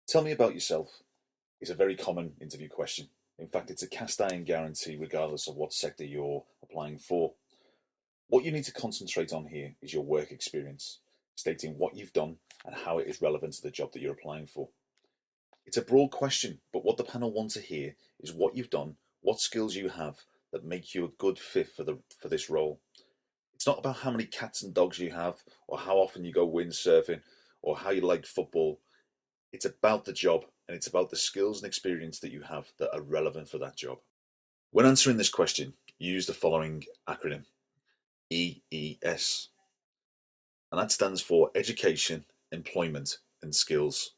Tell me about yourself is a very common interview question. In fact, it's a cast iron guarantee regardless of what sector you're applying for. What you need to concentrate on here is your work experience, stating what you've done and how it is relevant to the job that you're applying for. It's a broad question, but what the panel want to hear is what you've done, what skills you have that make you a good fit for this role. It's not about how many cats and dogs you have, or how often you go windsurfing, or how you like football. It's about the job and it's about the skills and experience that you have that are relevant for that job. When answering this question, use the following acronym: EES, and that stands for Education, Employment and Skills.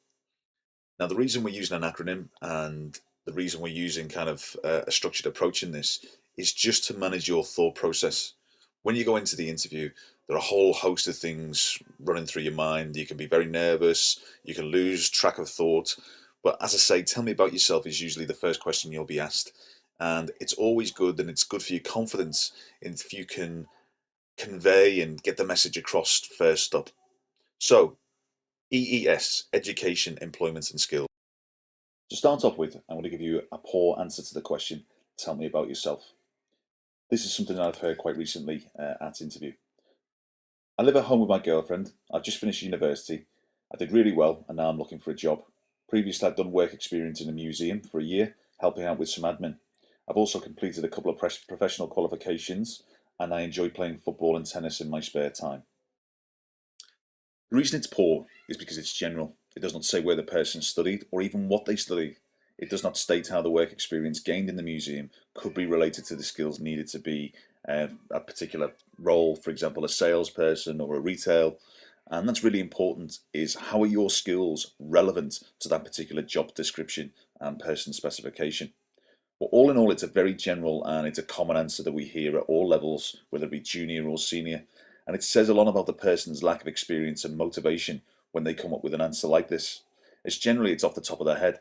Now, the reason we're using an acronym and the reason we're using kind of a structured approach in this is just to manage your thought process. When you go into the interview, there are a whole host of things running through your mind. You can be very nervous, you can lose track of thought. But as I say, tell me about yourself is usually the first question you'll be asked. And it's always good and it's good for your confidence if you can convey and get the message across first up. So, EES, Education, Employment and Skills. To start off with, I'm going to give you a poor answer to the question, tell me about yourself. This is something I've heard quite recently at interview. I live at home with my girlfriend. I've just finished university. I did really well and now I'm looking for a job. Previously, I'd done work experience in a museum for a year, helping out with some admin. I've also completed a couple of professional qualifications and I enjoy playing football and tennis in my spare time. The reason it's poor is because it's general. It does not say where the person studied or even what they studied. It does not state how the work experience gained in the museum could be related to the skills needed to be a particular role, for example, a salesperson or a retail. And that's really important, is how are your skills relevant to that particular job description and person specification. But all in all, it's a very general and it's a common answer that we hear at all levels, whether it be junior or senior. And it says a lot about the person's lack of experience and motivation when they come up with an answer like this. It's off the top of their head.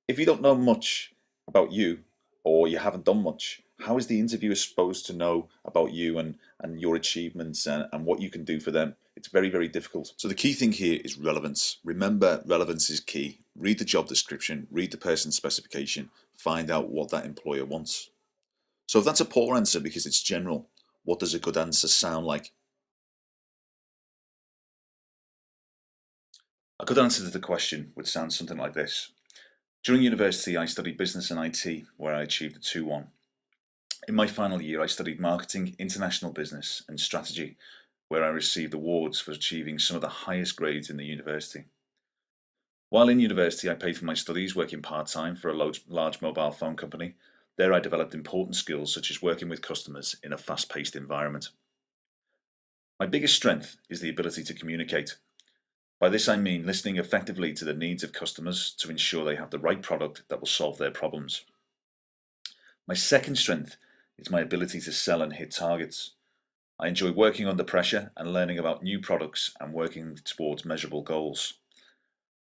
If you don't know much about you, or you haven't done much, how is the interviewer supposed to know about you and your achievements and what you can do for them? It's very, very difficult. So the key thing here is relevance. Remember, relevance is key. Read the job description, read the person's specification, find out what that employer wants. So if that's a poor answer because it's general, what does a good answer sound like? A good answer to the question would sound something like this. During university, I studied business and IT, where I achieved a 2-1. In my final year, I studied marketing, international business, and strategy, where I received awards for achieving some of the highest grades in the university. While in university, I paid for my studies working part-time for a large mobile phone company. There I developed important skills such as working with customers in a fast-paced environment. My biggest strength is the ability to communicate. By this I mean listening effectively to the needs of customers to ensure they have the right product that will solve their problems. My second strength is my ability to sell and hit targets. I enjoy working under pressure and learning about new products and working towards measurable goals.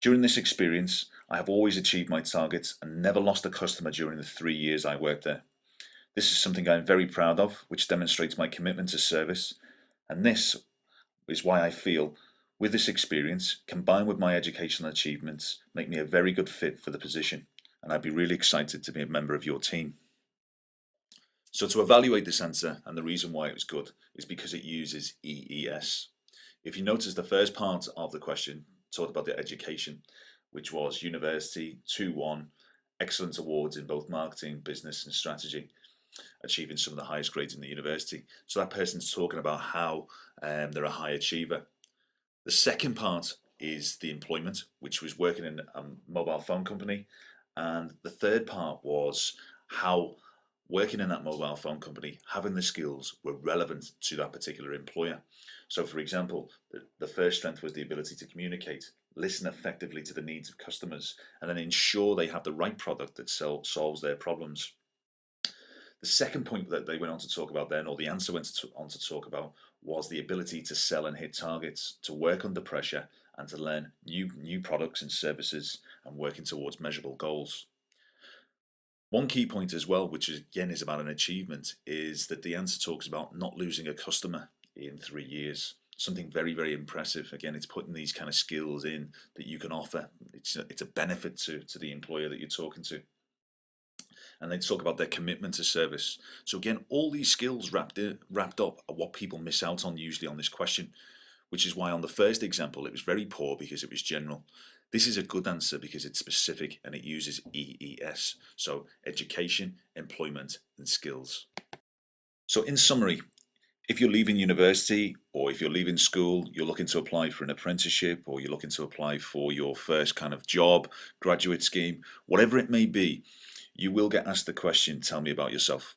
During this experience, I have always achieved my targets and never lost a customer during the 3 years I worked there. This is something I am very proud of, which demonstrates my commitment to service, and this is why I feel with this experience, combined with my educational achievements, make me a very good fit for the position, and I'd be really excited to be a member of your team. So to evaluate this answer, and the reason why it was good, is because it uses EES. If you notice, the first part of the question talked about the education, which was university, 2-1, excellent awards in both marketing, business and strategy, achieving some of the highest grades in the university. So that person's talking about how they're a high achiever. The second part is the employment, which was working in a mobile phone company. And the third part was how working in that mobile phone company, having the skills were relevant to that particular employer. So for example, the first strength was the ability to communicate, listen effectively to the needs of customers, and then ensure they have the right product that solves their problems. The second point that they went on to talk about then, or the answer went on to talk about, was the ability to sell and hit targets, to work under pressure, and to learn new products and services, and working towards measurable goals. One key point as well, which again is about an achievement, is that the answer talks about not losing a customer in 3 years. something very, very impressive. Again, it's putting these kind of skills in that you can offer. It's a benefit to the employer that you're talking to. And they talk about their commitment to service. So again, all these skills wrapped up are what people miss out on usually on this question, which is why on the first example it was very poor because it was general. This is a good answer because it's specific and it uses EES, so education, employment, and skills. So in summary, if you're leaving university or if you're leaving school, you're looking to apply for an apprenticeship or you're looking to apply for your first kind of job, graduate scheme, whatever it may be, you will get asked the question, tell me about yourself.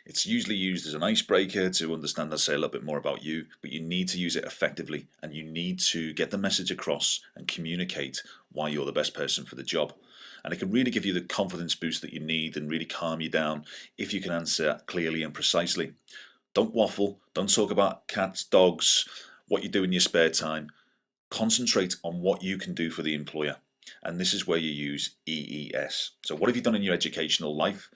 It's usually used as an icebreaker to understand, let's say, a little bit more about you, but you need to use it effectively and you need to get the message across and communicate why you're the best person for the job. And it can really give you the confidence boost that you need and really calm you down if you can answer clearly and precisely. Don't waffle, don't talk about cats, dogs, what you do in your spare time. Concentrate on what you can do for the employer. And this is where you use EES. So what have you done in your educational life?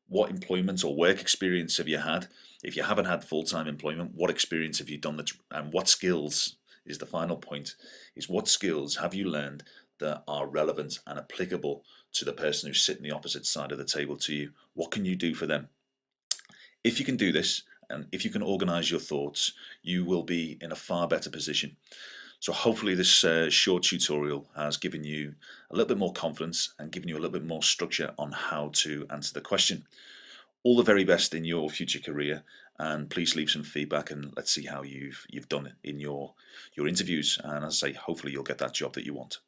What employment or work experience have you had? If you haven't had full-time employment, what experience have you done and what skills is the final point, is what skills have you learned that are relevant and applicable to the person who's sitting the opposite side of the table to you? What can you do for them? If you can do this, and if you can organize your thoughts, you will be in a far better position. So hopefully this short tutorial has given you a little bit more confidence and given you a little bit more structure on how to answer the question. All the very best in your future career, and please leave some feedback and let's see how you've done it in your interviews, and as I say, hopefully you'll get that job that you want.